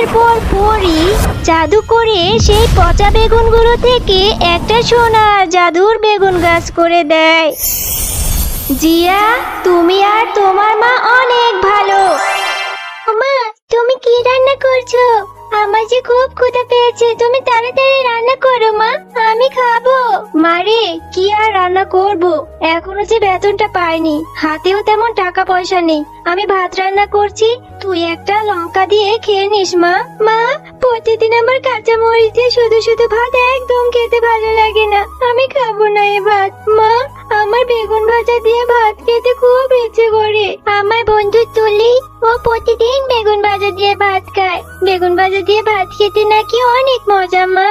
এরপর পরি জাদু করে সেই পচা বেগুনগুলো থেকে একটা সোনার জাদুর বেগুন গাছ করে দেয়। জিয়া, তুমি আর তোমার মা অনেক ভালো। মা, তুমি কি রান্না করছো? আমার যে খুব ক্ষুধা পেয়েছে, তুমি তাড়াতাড়ি রান্না করো মা, আমি খাবো। মারে, কি আর রান্না করব, এখনো যে বেতনটা পাইনি, হাতেও তেমন টাকা পয়সা নেই। আমি ভাত রান্না করছি, তুই একটা লঙ্কা দিয়ে খেয়ে নিস মা। মা, প্রতিদিন আমার কাঁচা মরিচ দিয়ে শুধু শুধু ভাত একদম খেতে ভালো লাগে না, আমি খাবো না এ ভাত। মা, আমার বেগুন ভাজা দিয়ে ভাত খেতে খুব ইচ্ছে করে। আমার বন্ধু তুলি, ও প্রতিদিন বেগুন ভাজা দিয়ে ভাত খায়। বেগুন ভাজা দিয়ে ভাত খেতে নাকি অনেক মজা। মা,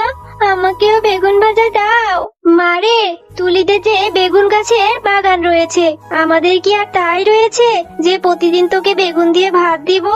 আমাকেও বেগুন ভাজা দাও। মারে, তুলিতে যে বেগুন গাছের বাগান রয়েছে, আমাদের কি আর তাই রয়েছে যে প্রতিদিন তোকে বেগুন দিয়ে ভাত দিব?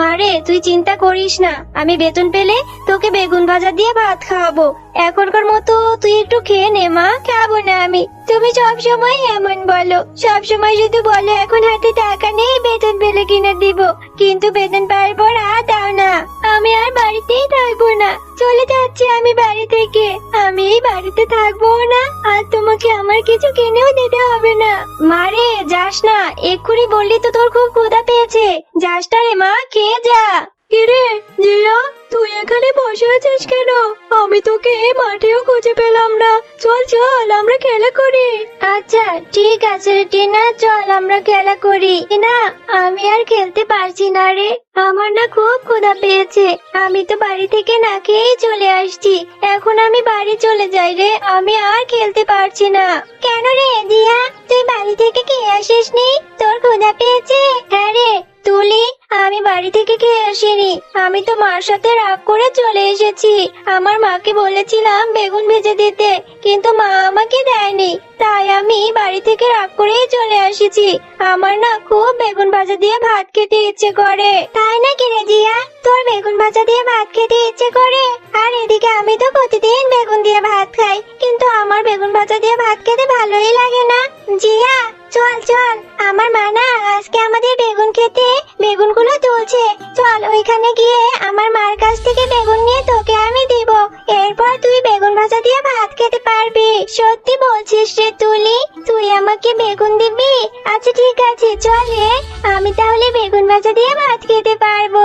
মারে, তুই চিন্তা করিস না, আমি বেতন পেলে তোকে বেগুন ভাজা দিয়ে ভাত খাওয়াবো। এখনকার মতো তুই একটু খেয়ে নে মা। খাবো না আমি। তুমি সব সময় এমন বলো, সব সময় শুধু বলো এখন হাতে টাকা নেই, বেতন পেলে কিনে দিব, কিন্তু বেতন পাওয়ার পর আর দাও না। আমি আর বাড়িতেই থাকবো না, চলে যাচ্ছি আমি বাড়ি থেকে। আমি এই বাড়িতে থাকবো না, আর তোমাকে আমার কিছু কিনেও দিতে হবে না। মারে, যাস না, এক্ষুনি বললি তো তোর খুব ক্ষুধা পেয়েছে। যাস না রে মা, খেয়ে যা। কিরে জিয়া, তুই এখানে বসে আছিস কেন? আমি তোকে মাঠেও খুঁজে পেলাম না। চল চল, আমরা খেলা করি। আচ্ছা ঠিক আছে রে টিনা, চল আমরা খেলা করি। না, আমি আর খেলতে পারছি না রে, আমার না খুব ক্ষুধা পেয়েছে। আমি তো বাড়ি থেকে না খেয়েই চলে আসছি, এখন আমি বাড়ি চলে যাই রে, আমি আর খেলতে পারছি না। কেন রে জিয়া, তুই বাড়ি থেকে খেয়ে আসিসনি? তোর ক্ষুধা পেয়েছে? হ্যাঁ রে তুলি, আমি বাড়ি থেকে খেয়ে আসিনি, আমি তো মার সাথে রাগ করে চলে এসেছি। আমার মাকে বলেছিলাম বেগুন ভেজে দিতে, কিন্তু মা আমাকে দেয়নি, তাই আমি বাড়ি থেকে রাগ করেই চলে এসেছি। আমার না খুব বেগুন ভাজা দিয়ে ভাত খেতে ইচ্ছে করে। তাই নাকি রে জিয়া, তোর বেগুন ভাজা দিয়ে ভাত খেতে ইচ্ছে করে? আর এদিকে আমি তো প্রতিদিন বেগুন দিয়ে ভাত খাই, কিন্তু আমার বেগুন ভাজা দিয়ে ভাত খেতে ভালোই লাগে না। জিয়া চল চল, আমার মা না আজকে আমাদের বেগুন খেতে বেগুনগুলো তুলছে, চল ওইখানে গিয়ে আমার মার কাছ থেকে বেগুন নিয়ে তোকে আমি দিব, এরপর তুই বেগুন ভাজা দিয়ে ভাত খেতে পারবি। সত্যি বলছিস রে তুলি, তুই আমাকে বেগুন দিবি? আচ্ছা ঠিক আছে, চল রে, আমি তাহলে বেগুন ভাজা দিয়ে ভাত খেতে পারবো।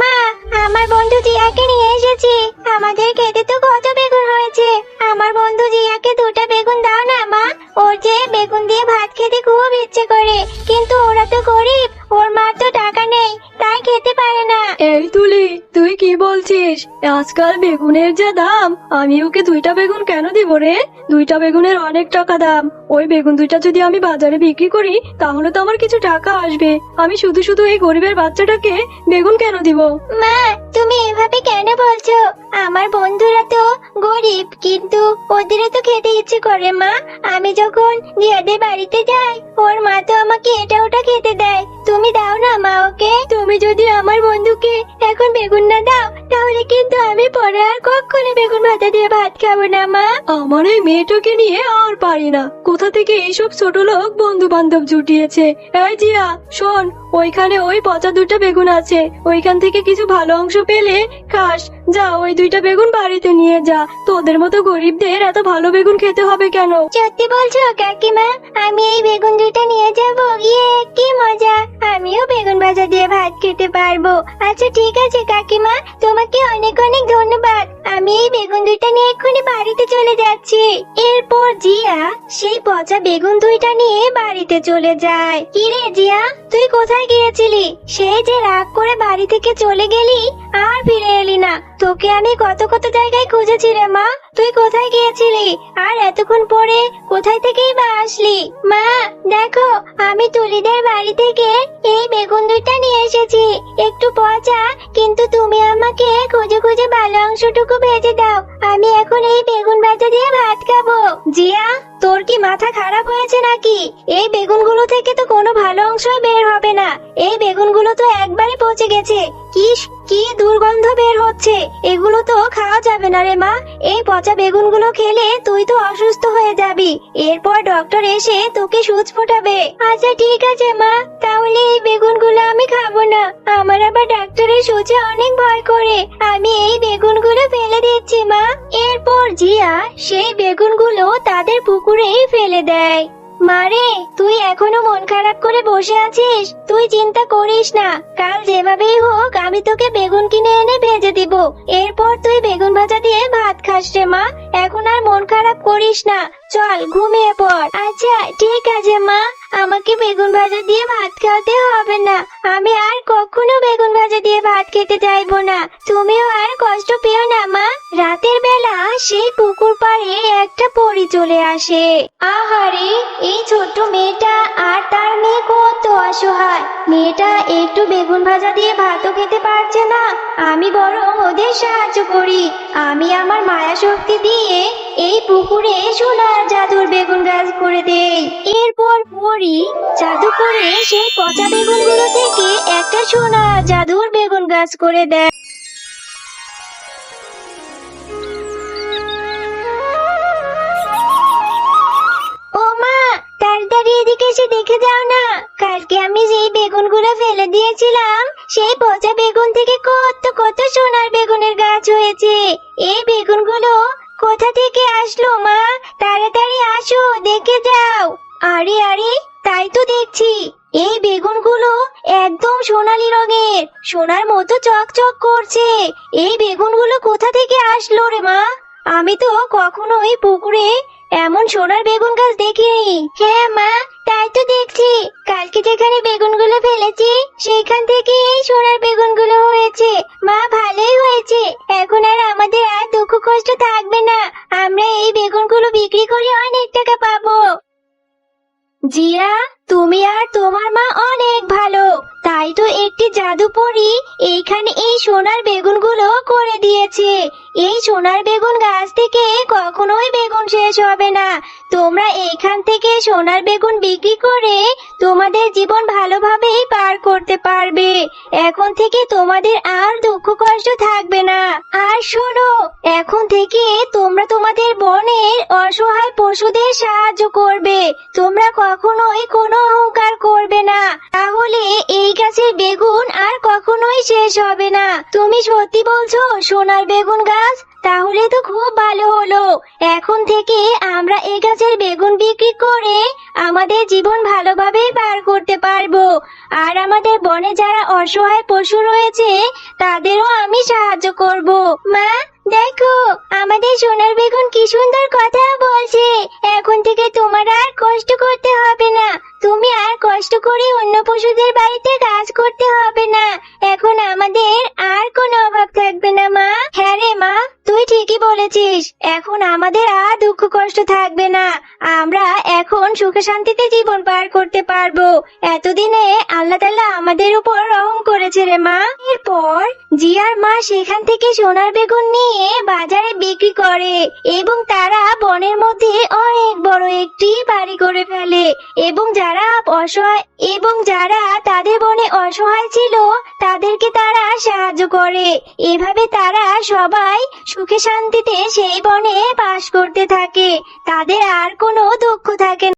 মা, আমার বন্ধু জিয়াকে নিয়ে এসেছি, আমাদের খেতে তো কত বেগুন হয়েছে, আমার বন্ধু জিয়াকে দুটো বেগুন দাও না মা, ওর যে বেগুন দিয়ে ভাত খেতে খুব ইচ্ছে করে, কিন্তু ওরা তো গরিব, ওর মার তো টাকা নেই, তাই খেতে পারে না। এই তুলি, তুই কি বলছিস? আজকাল বেগুনের যা দাম, আমি ওকে দুইটা বেগুন কেন দিব রে? দুইটা বেগুনের অনেক টাকা দাম, ওই বেগুন দুইটা যদি আমি বাজারে বিক্রি করি তাহলে তো আমার কিছু টাকা আসবে। আমি শুধু শুধু এই গরিবের বাচ্চাটাকে বেগুন কেন দিব? মা, তুমি এভাবে কেন বলছো? আমার বন্ধুরা তো গরিব, কিন্তু ওদেরও তো খেতে ইচ্ছে করে মা। আমি যখন জিয়াদের বাড়িতে যাই, ওর মা তো আমাকে এটা ওটা খেতে দেয়, তুমি দাও না মা ওকে। তুমি যদি আমার বন্ধুকে এখন বেগুন না দাও, তাহলে কিন্তু আমি পরে আর কখনো বেগুন ভাজা দিয়ে ভাত খাবো না মা। আমার এই মেয়েটাকে নিয়ে আর পারি না, কোথা থেকে এইসব ছোট লোক বন্ধু বান্ধব জুটিয়েছে। এই জিয়া শোন, ওইখানে ওই পচা দুটো বেগুন আছে, ওইখান থেকে কিছু ভালো অংশ পেলে খাস। যা, ওই দুইটা বেগুন বাড়িতে নিয়ে যা, তোদের মতো গরিবদের এত ভালো বেগুন খেতে হবে কেন? সত্যি বলছো কাকিমা? আমি এই বেগুন দুইটা নিয়ে যাবো, ইয়ে কি মজা, আমিও বেগুন ভাজা দিয়ে ভাত খেতে পারবো। আচ্ছা ঠিক আছে কাকিমা, তোমাকে অনেক অনেক ধন্যবাদ, আমি এই বেগুন দুইটা নিয়ে এক্ষুনি বাড়িতে চলে যাচ্ছি। এরপর জিয়া সেই পচা বেগুন দুইটা নিয়ে বাড়িতে চলে যায়। কি রে জিয়া, তুই কোথায় গিয়েছিলি? সেই যে রাগ করে বাড়ি থেকে চলে গেলি, আর ফিরে এলি না। তোকে আমি কত কত জায়গায় খুঁজেছি রে মা, তুই কোথায় গিয়েছিলি? আর এতক্ষণ পরে কোথায় থেকেই বা আসলি? মা দেখো, আমি তুলিদের বাড়ি থেকে এই বেগুন দুইটা নিয়ে এসেছি, একটু পচা, কিন্তু তুমি আমাকে খুঁজে খুঁজে ভালো অংশটুকু বেগুনটুকু ভেজে দাও, আমি এখন এই বেগুন ভাজা দিয়ে ভাত খাবো। জিয়া, তোর কি মাথা খারাপ হয়েছে নাকি? এই বেগুনগুলো থেকে তো কোনো ভালো অংশই বের হবে না। এই বেগুনগুলো তো একবারে পচে গেছে। কি দুর্গন্ধ বের হচ্ছে, এগুলো তো খাওয়া যাবে না রে মা। এই পচা বেগুনগুলো খেলে তুই তো অসুস্থ হয়ে যাবি, এরপর ডক্টর এসে তোকে সুচ ফোটাবে। আচ্ছা ঠিক আছে মা, তাহলে এই বেগুনগুলো আমি খাবো না। আমার আবার ডাক্তারের সুচে অনেক ভয় করে। আমি এই বেগুনগুলো ফেলে দিচ্ছি মা। এরপর জিয়া সেই বেগুনগুলো তাদের পুকুরেই ফেলে দেয়। মারে, তুই এখনো মন খারাপ করে বসে আছিস? তুই চিন্তা করিস না, কাল যেভাবেই হোক আমি তোকে বেগুন কিনে এনে ভেজে দিব। এরপর তুই বেগুন ভাজা দিয়ে ভাত খাস রে মা। এখন আর মন খারাপ করিস না, চল ঘুমিয়ে পড়। আচ্ছা ঠিক আছে মা, আমাকে বেগুন ভাজা দিয়ে ভাত খাওয়াতে হবে না। আমি আর কখনো বেগুন ভাজা দিয়ে ভাত খেতে চাইবো না। তুমিও আর কষ্ট পেও না মা। রাতের বেলা সেই পুকুর পাড়ে একটা পরী চলে আসে। আহারে, এই ছোট্ট মেয়েটা আর তার মেয়ে কত অসহায়। মেয়েটা একটু বেগুন ভাজা দিয়ে ভাতও খেতে পারছে না। আমি বরং ওদের সাহায্য করি। আমি আমার মায়া শক্তি দিয়ে এই পুকুরে সোনার জাদুর বেগুন গাছ করে দেই। এরপর পরী জাদু করে সেই পচা বেগুনগুলো থেকে একটা সোনার জাদুর বেগুন গাছ করে দেয়। ও মা, তাড়াতাড়ি এদিকে এসে দেখে যাও না, কালকে আমি যেই বেগুনগুলো ফেলে দিয়েছিলাম সেই পচা বেগুন থেকে কত কত সোনার বেগুনের গাছ হয়েছে। এই বেগুনগুলো কোথা থেকে আসলো মা? তাড়াতাড়ি আসো, দেখে যাও। আরে আরে, তাই তো দেখছি, এই বেগুনগুলো একদম সোনালী রঙের, সোনার মতো চকচক করছে। এই বেগুনগুলো কোথা থেকে আসলো রে মা? আমি তো কখনোই পুকুরে এমন সোনার বেগুন গাছ দেখিনি। হ্যাঁ মা, তাই তো দেখছি, কালকে যেখানে বেগুনগুলো ফেলেছি সেখান থেকে এই সোনার বেগুনগুলো হয়েছে। মা, ভালোই হয়েছে, এখন আর আমাদের আর দুঃখ কষ্ট থাকবে না। আমরা এই বেগুনগুলো বিক্রি করে অনেক টাকা পাবো। জিয়া, তুমি আর তোমার মা অনেক ভালো, তাই তো একটি জাদু পরী এইখানে এই সোনার বেগুনগুলো করে দিয়েছে। এই সোনার বেগুন গাছ থেকে কখনোই বেগুন শেষ হবে না। তোমরা এইখান থেকে সোনার বেগুন বিক্রি করে তোমাদের জীবন ভালোভাবেই পার করতে পারবে। এখন থেকে তোমাদের আর দুঃখ কষ্ট থাকবে না। আর শোনো, এখন থেকে তোমরা তোমাদের বনের অসহায় পশুদের সাহায্য করবে। তোমরা কখনোই কোনো অহংকার করবে না, তাহলে এই গাছের বেগুন আর কখনোই শেষ হবে না। তুমি সত্যি বলছো সোনার বেগুন গাছ? তাহলে তো খুব ভালো হলো। এখন থেকে আমরা এই গাছের বেগুন বিক্রি করে আমাদের জীবন ভালোভাবে পার করতে পারবো। আর আমাদের বনে যারা অসহায় পশু রয়েছে তাদেরও আমি সাহায্য করব। মা, দেখো আমাদের সোনার বেগুন কি সুন্দর কথা বলছে। এখন থেকে তোমার আর কষ্ট করতে হবে না। তুমি আর কষ্ট করে অন্য পশুদের বাড়িতে কাজ করতে হবে না। এখন আমাদের আর কোনো অভাব থাকবে না মা। হ্যাঁ রে মা, তুই ঠিকই বলেছিস, এখন আমাদের আর দুঃখ কষ্ট থাকবে না। আমরা এখন সুখে শান্তিতে জীবন পার করতে পারবো। এতদিনে আল্লাহ তাআলা আমাদের উপর রহম করেছে রে মা। এরপর জিয়ার মা সেখান থেকে সোনার বেগুন নিয়ে বাজারে বিক্রি করে এবং তারা বনের মধ্যে অনেক বড় একটি বাড়ি করে ফেলে এবং যারা তাদের বনে অসহায় ছিল তাদেরকে তারা সাহায্য করে। এভাবে তারা সবাই সুখে শান্তিতে সেই বনে বাস করতে থাকে। তাদের আর কোনো দুঃখ থাকে না।